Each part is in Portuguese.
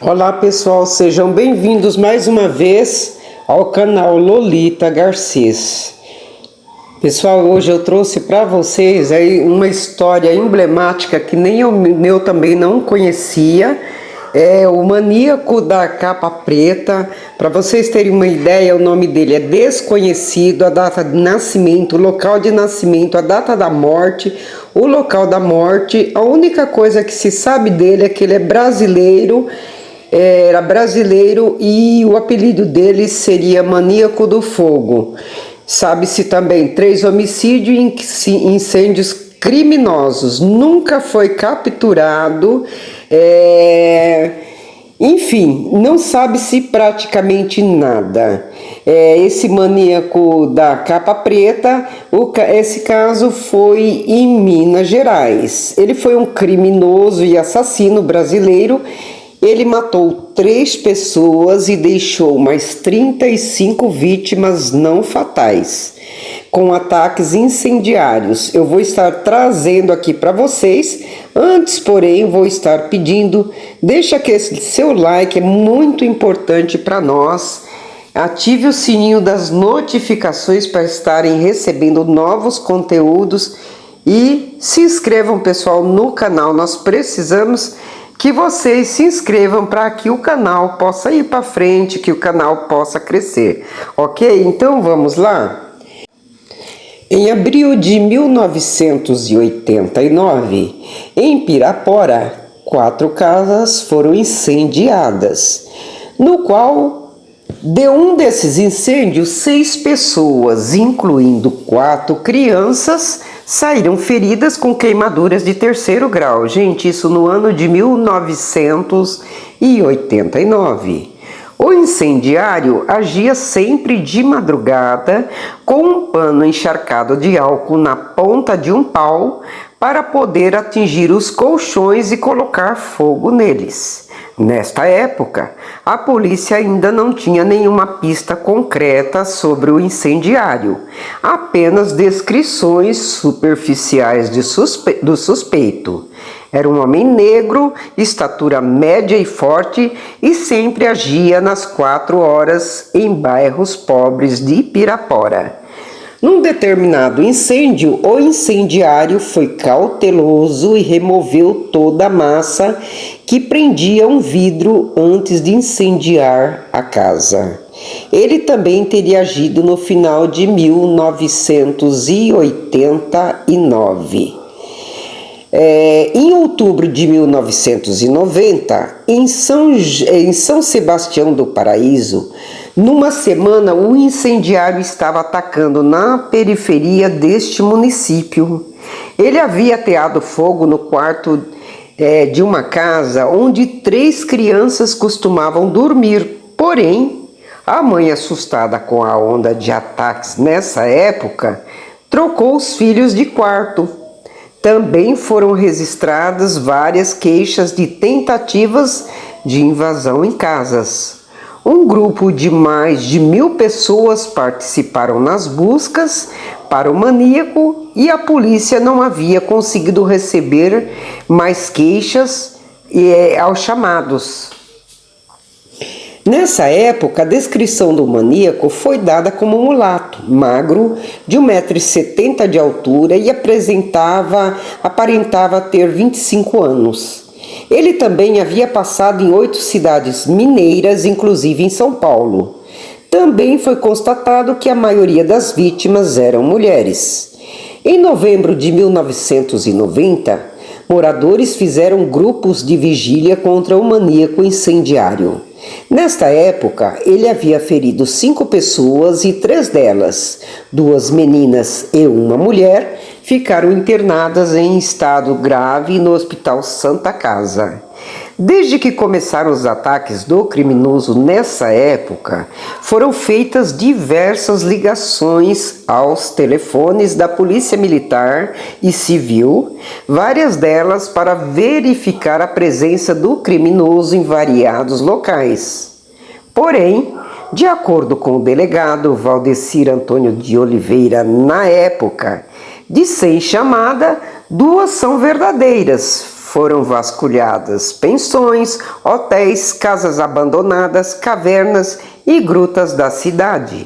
Olá pessoal, sejam bem-vindos mais uma vez ao canal Lolita Garcês. Pessoal, hoje eu trouxe para vocês aí uma história emblemática que nem eu também não conhecia. É o maníaco da capa preta. Para vocês terem uma ideia, o nome dele é desconhecido, a data de nascimento, o local de nascimento, a data da morte, o local da morte. A única coisa que se sabe dele é que ele é brasileiro. Era brasileiro e o apelido dele seria Maníaco do Fogo. Sabe-se também 3 homicídios e incêndios criminosos. Nunca foi capturado. Enfim, não sabe-se praticamente nada. Esse maníaco da capa preta, esse caso foi em Minas Gerais. Ele foi um criminoso e assassino brasileiro. Ele matou 3 pessoas e deixou mais 35 vítimas não fatais, com ataques incendiários. Eu vou estar trazendo aqui para vocês. Antes, porém, vou estar pedindo, deixa aquele seu like, é muito importante para nós. Ative o sininho das notificações para estarem recebendo novos conteúdos e se inscrevam, pessoal, no canal. Nós precisamos que vocês se inscrevam para que o canal possa ir para frente, que o canal possa crescer, ok? Então vamos lá? Em abril de 1989, em Pirapora, 4 casas foram incendiadas, no qual de um desses incêndios, 6 pessoas, incluindo 4 crianças, saíram feridas com queimaduras de 3º grau. Gente, isso no ano de 1989. O incendiário agia sempre de madrugada com um pano encharcado de álcool na ponta de um pau para poder atingir os colchões e colocar fogo neles. Nesta época, a polícia ainda não tinha nenhuma pista concreta sobre o incendiário, apenas descrições superficiais do suspeito. Era um homem negro, estatura média e forte, e sempre agia nas 4 horas em bairros pobres de Pirapora. Num determinado incêndio, o incendiário foi cauteloso e removeu toda a massa que prendia um vidro antes de incendiar a casa. Ele também teria agido no final de 1989. Em outubro de 1990, em São Sebastião do Paraíso, numa semana, o incendiário estava atacando na periferia deste município. Ele havia ateado fogo no quarto de uma casa onde 3 crianças costumavam dormir. Porém, a mãe, assustada com a onda de ataques nessa época, trocou os filhos de quarto. Também foram registradas várias queixas de tentativas de invasão em casas. Um grupo de mais de 1000 pessoas participaram nas buscas para o maníaco e a polícia não havia conseguido receber mais queixas aos chamados. Nessa época, a descrição do maníaco foi dada como mulato, magro, de 1,70 m de altura e aparentava ter 25 anos. Ele também havia passado em 8 cidades mineiras, inclusive em São Paulo. Também foi constatado que a maioria das vítimas eram mulheres. Em novembro de 1990, moradores fizeram grupos de vigília contra o maníaco incendiário. Nesta época, ele havia ferido 5 pessoas e 3 delas, 2 meninas e uma mulher, ficaram internadas em estado grave no Hospital Santa Casa. Desde que começaram os ataques do criminoso nessa época, foram feitas diversas ligações aos telefones da Polícia Militar e Civil, várias delas para verificar a presença do criminoso em variados locais. Porém, de acordo com o delegado Valdecir Antônio de Oliveira, na época, de 100 chamadas, 2 são verdadeiras. foram vasculhadas pensões, hotéis, casas abandonadas, cavernas e grutas da cidade.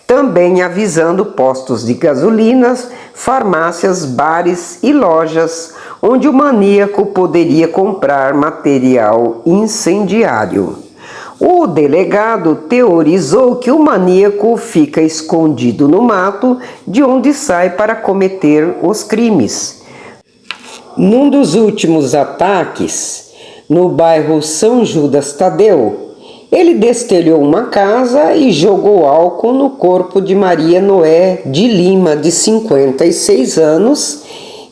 Também avisando postos de gasolinas, farmácias, bares e lojas onde o maníaco poderia comprar material incendiário. O delegado teorizou que o maníaco fica escondido no mato de onde sai para cometer os crimes. Num dos últimos ataques, no bairro São Judas Tadeu, ele destelhou uma casa e jogou álcool no corpo de Maria Noé de Lima, de 56 anos,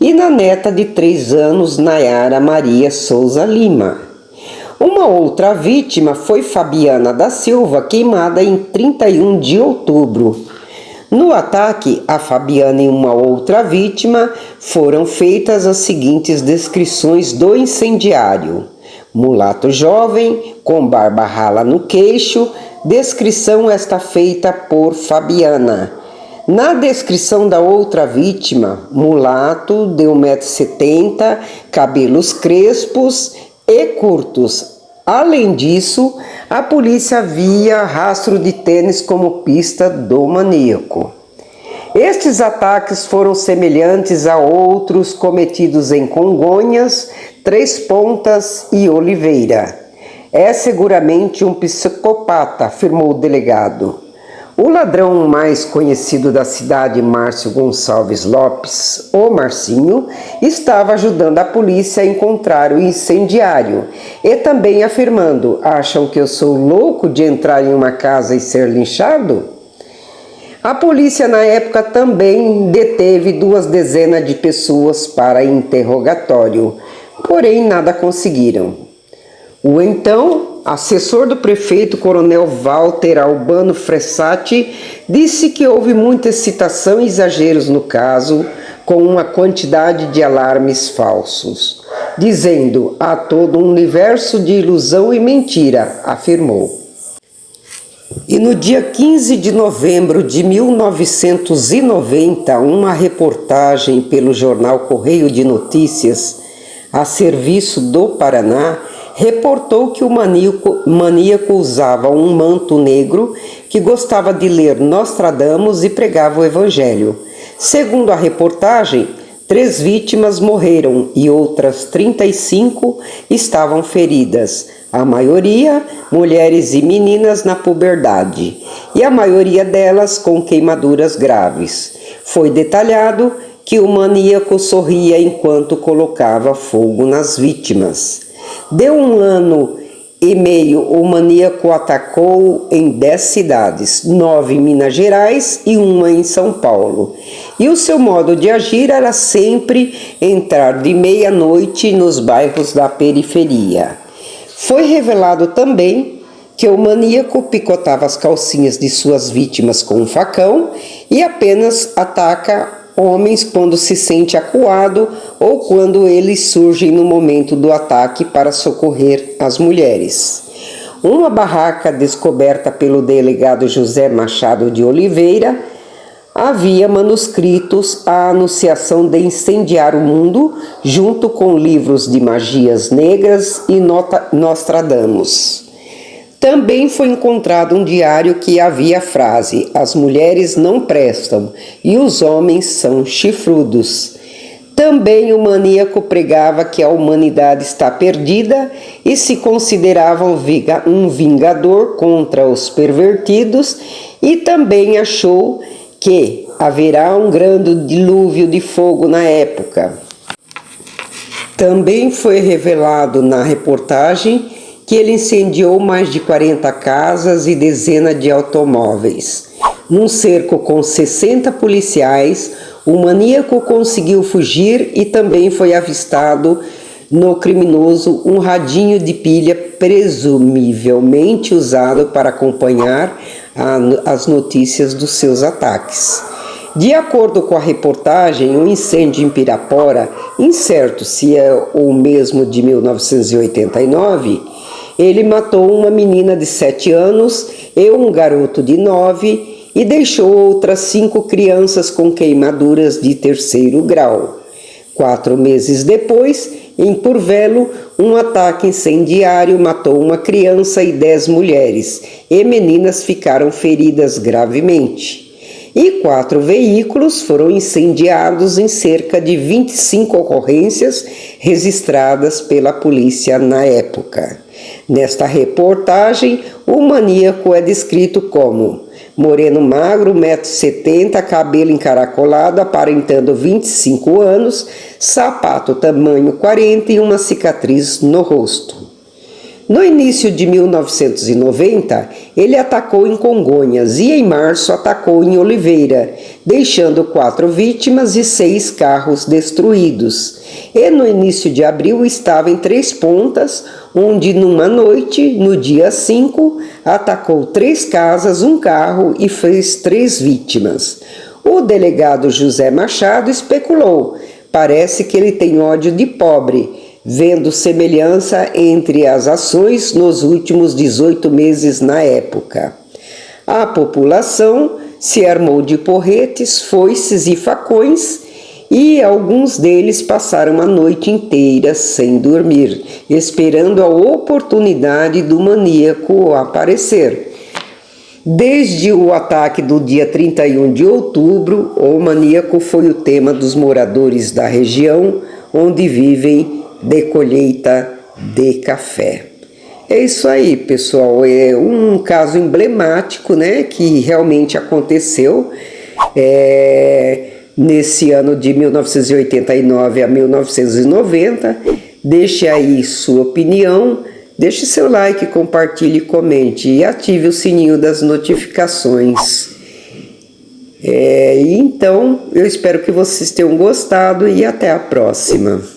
e na neta de 3 anos, Nayara Maria Souza Lima. Uma outra vítima foi Fabiana da Silva, queimada em 31 de outubro. No ataque, a Fabiana e uma outra vítima foram feitas as seguintes descrições do incendiário: mulato jovem, com barba rala no queixo, descrição esta feita por Fabiana. Na descrição da outra vítima, mulato de 1,70 m, cabelos crespos e curtos. Além disso, a polícia via rastro de tênis como pista do maníaco. Estes ataques foram semelhantes a outros cometidos em Congonhas, Três Pontas e Oliveira. É seguramente um psicopata, afirmou o delegado. O ladrão mais conhecido da cidade, Márcio Gonçalves Lopes, o Marcinho, estava ajudando a polícia a encontrar o incendiário e também afirmando: acham que eu sou louco de entrar em uma casa e ser linchado? A polícia na época também deteve 2 dezenas de pessoas para interrogatório, porém nada conseguiram. O então assessor do prefeito, coronel Walter Albano Fressati, disse que houve muita excitação e exageros no caso, com uma quantidade de alarmes falsos, dizendo: há todo um universo de ilusão e mentira, afirmou. E no dia 15 de novembro de 1990, uma reportagem pelo jornal Correio de Notícias, a serviço do Paraná, reportou que o maníaco usava um manto negro, que gostava de ler Nostradamus e pregava o Evangelho. Segundo a reportagem, 3 vítimas morreram e outras 35 estavam feridas, a maioria mulheres e meninas na puberdade, e a maioria delas com queimaduras graves. Foi detalhado que o maníaco sorria enquanto colocava fogo nas vítimas. De 1 ano e meio, o maníaco atacou em 10 cidades, 9 em Minas Gerais e 1 em São Paulo. E o seu modo de agir era sempre entrar de meia-noite nos bairros da periferia. Foi revelado também que o maníaco picotava as calcinhas de suas vítimas com um facão e apenas ataca homens quando se sente acuado ou quando eles surgem no momento do ataque para socorrer as mulheres. Uma barraca descoberta pelo delegado José Machado de Oliveira havia manuscritos a anunciação de incendiar o mundo, junto com livros de magias negras e Nostradamus. Também foi encontrado um diário que havia a frase: as mulheres não prestam e os homens são chifrudos. Também o maníaco pregava que a humanidade está perdida e se considerava um vingador contra os pervertidos, e também achou que haverá um grande dilúvio de fogo na época. Também foi revelado na reportagem que ele incendiou mais de 40 casas e dezenas de automóveis. Num cerco com 60 policiais, o maníaco conseguiu fugir e também foi avistado no criminoso um radinho de pilha presumivelmente usado para acompanhar as notícias dos seus ataques. De acordo com a reportagem, o incêndio em Pirapora, incerto se é o mesmo de 1989, ele matou uma menina de 7 anos e um garoto de 9 e deixou outras 5 crianças com queimaduras de 3º grau. 4 meses depois, Em Curvelo, um ataque incendiário matou uma criança e 10 mulheres, e meninas ficaram feridas gravemente. E 4 veículos foram incendiados em cerca de 25 ocorrências registradas pela polícia na época. Nesta reportagem, o maníaco é descrito como moreno magro, 1,70 m, cabelo encaracolado, aparentando 25 anos, sapato tamanho 40 e uma cicatriz no rosto. No início de 1990, ele atacou em Congonhas e em março atacou em Oliveira, deixando 4 vítimas e 6 carros destruídos. E no início de abril estava em Três Pontas, onde numa noite, no dia 5, atacou 3 casas, 1 carro e fez 3 vítimas. O delegado José Machado especulou: parece que ele tem ódio de pobre, vendo semelhança entre as ações nos últimos 18 meses na época. A população se armou de porretes, foices e facões, e alguns deles passaram a noite inteira sem dormir, esperando a oportunidade do maníaco aparecer. Desde o ataque do dia 31 de outubro, o maníaco foi o tema dos moradores da região onde vivem de colheita de café. É isso aí, pessoal. É um caso emblemático, né, que realmente aconteceu nesse ano de 1989 a 1990. Deixe aí sua opinião, deixe seu like, compartilhe, comente e ative o sininho das notificações. Então, eu espero que vocês tenham gostado e até a próxima.